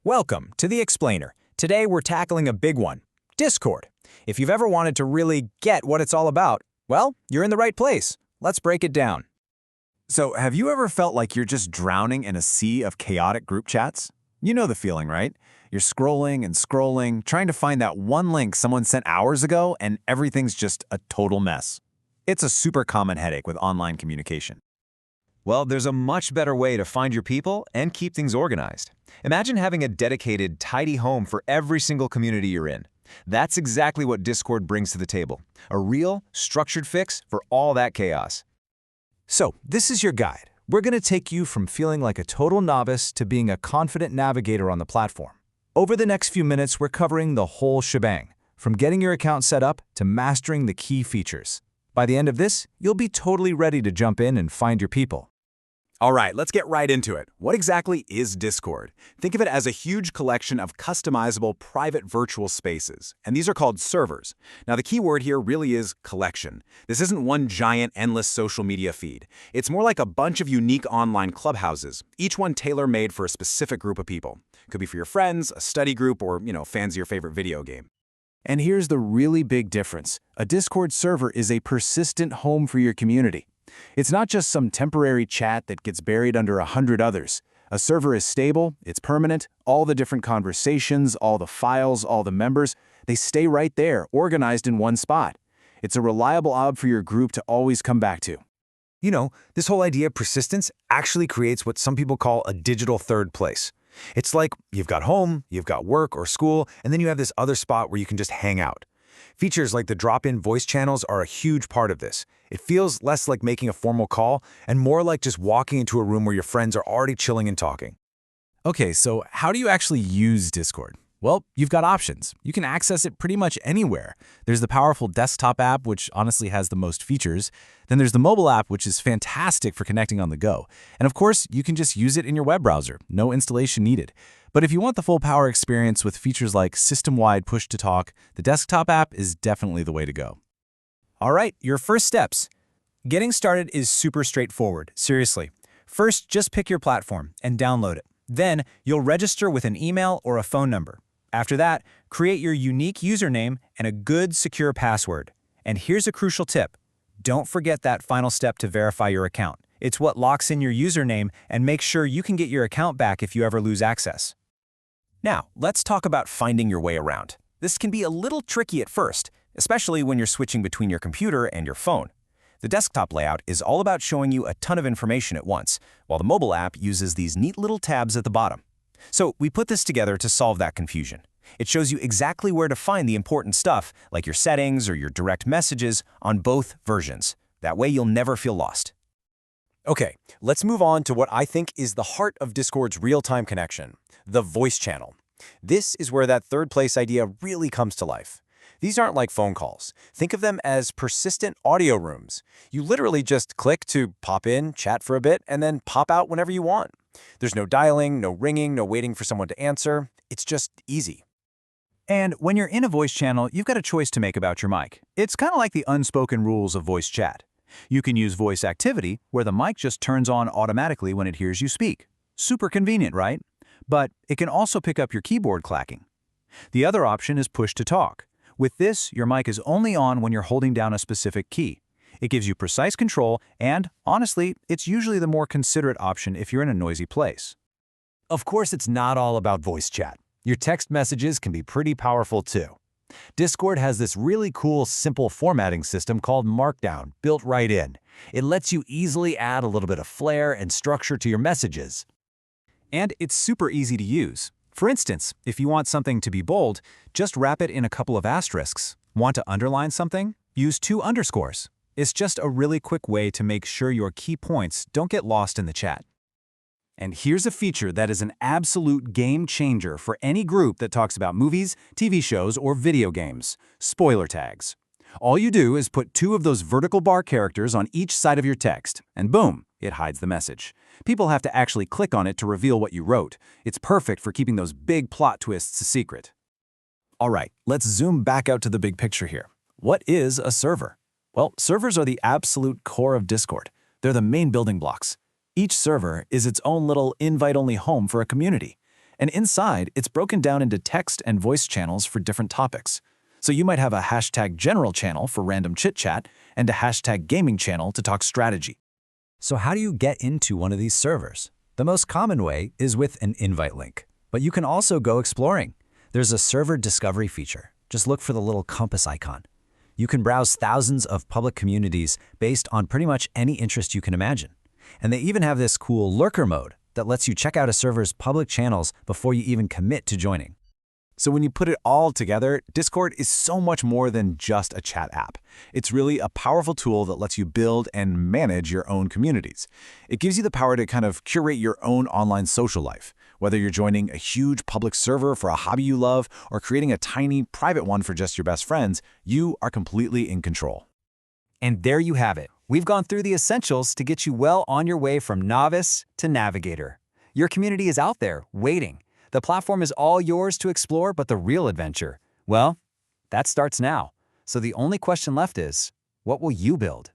Welcome to The Explainer. Today we're tackling a big one, Discord. If you've ever wanted to really get what it's all about, well, you're in the right place. Let's break it down. So, have you ever felt like you're just drowning in a sea of chaotic group chats? You know the feeling, right? You're scrolling and scrolling, trying to find that one link someone sent hours ago, and everything's just a total mess. It's a super common headache with online communication. Well, there's a much better way to find your people and keep things organized. Imagine having a dedicated, tidy home for every single community you're in. That's exactly what Discord brings to the table. A real, structured fix for all that chaos. So, this is your guide. We're going to take you from feeling like a total novice to being a confident navigator on the platform. Over the next few minutes, we're covering the whole shebang, from getting your account set up to mastering the key features. By the end of this, you'll be totally ready to jump in and find your people. All right, let's get right into it. What exactly is Discord? Think of it as a huge collection of customizable private virtual spaces, and these are called servers. Now, the key word here really is collection. This isn't one giant, endless social media feed. It's more like a bunch of unique online clubhouses, each one tailor-made for a specific group of people. Could be for your friends, a study group, or, fans of your favorite video game. And here's the really big difference. A Discord server is a persistent home for your community. It's not just some temporary chat that gets buried under 100 others. A server is stable, it's permanent, all the different conversations, all the files, all the members, they stay right there, organized in one spot. It's a reliable hub for your group to always come back to. You know, this whole idea of persistence actually creates what some people call a digital third place. It's like you've got home, you've got work or school, and then you have this other spot where you can just hang out. Features like the drop-in voice channels are a huge part of this. It feels less like making a formal call and more like just walking into a room where your friends are already chilling and talking. Okay, so how do you actually use Discord? Well, you've got options. You can access it pretty much anywhere. There's the powerful desktop app, which honestly has the most features. Then there's the mobile app, which is fantastic for connecting on the go. And of course, you can just use it in your web browser. No installation needed. But if you want the full power experience with features like system-wide push-to-talk, the desktop app is definitely the way to go. All right, your first steps. Getting started is super straightforward, seriously. First, just pick your platform and download it. Then, you'll register with an email or a phone number. After that, create your unique username and a good, secure password. And here's a crucial tip. Don't forget that final step to verify your account. It's what locks in your username and makes sure you can get your account back if you ever lose access. Now, let's talk about finding your way around. This can be a little tricky at first, especially when you're switching between your computer and your phone. The desktop layout is all about showing you a ton of information at once, while the mobile app uses these neat little tabs at the bottom. So we put this together to solve that confusion. It shows you exactly where to find the important stuff, like your settings or your direct messages, on both versions. That way you'll never feel lost. Okay, let's move on to what I think is the heart of Discord's real-time connection, the voice channel. This is where that third place idea really comes to life. These aren't like phone calls. Think of them as persistent audio rooms. You literally just click to pop in, chat for a bit, and then pop out whenever you want. There's no dialing, no ringing, no waiting for someone to answer. It's just easy. And when you're in a voice channel, you've got a choice to make about your mic. It's kind of like the unspoken rules of voice chat. You can use voice activity, where the mic just turns on automatically when it hears you speak. Super convenient, right? But it can also pick up your keyboard clacking. The other option is push to talk. With this, your mic is only on when you're holding down a specific key. It gives you precise control, and honestly, it's usually the more considerate option if you're in a noisy place. Of course, it's not all about voice chat. Your text messages can be pretty powerful too. Discord has this really cool, simple formatting system called Markdown built right in. It lets you easily add a little bit of flair and structure to your messages. And it's super easy to use. For instance, if you want something to be bold, just wrap it in a couple of asterisks. Want to underline something? Use 2 underscores. It's just a really quick way to make sure your key points don't get lost in the chat. And here's a feature that is an absolute game changer for any group that talks about movies, TV shows, or video games: spoiler tags. All you do is put 2 of those vertical bar characters on each side of your text, and boom, it hides the message. People have to actually click on it to reveal what you wrote. It's perfect for keeping those big plot twists a secret. All right, let's zoom back out to the big picture here. What is a server? Well, servers are the absolute core of Discord. They're the main building blocks. Each server is its own little invite-only home for a community. And inside, it's broken down into text and voice channels for different topics. So you might have a hashtag general channel for random chit-chat and a hashtag gaming channel to talk strategy. So how do you get into one of these servers? The most common way is with an invite link. But you can also go exploring. There's a server discovery feature. Just look for the little compass icon. You can browse thousands of public communities based on pretty much any interest you can imagine. And they even have this cool lurker mode that lets you check out a server's public channels before you even commit to joining. So when you put it all together, Discord is so much more than just a chat app. It's really a powerful tool that lets you build and manage your own communities. It gives you the power to kind of curate your own online social life. Whether you're joining a huge public server for a hobby you love or creating a tiny private one for just your best friends, you are completely in control. And there you have it. We've gone through the essentials to get you well on your way from novice to navigator. Your community is out there, waiting. The platform is all yours to explore, but the real adventure, well, that starts now. So the only question left is, what will you build?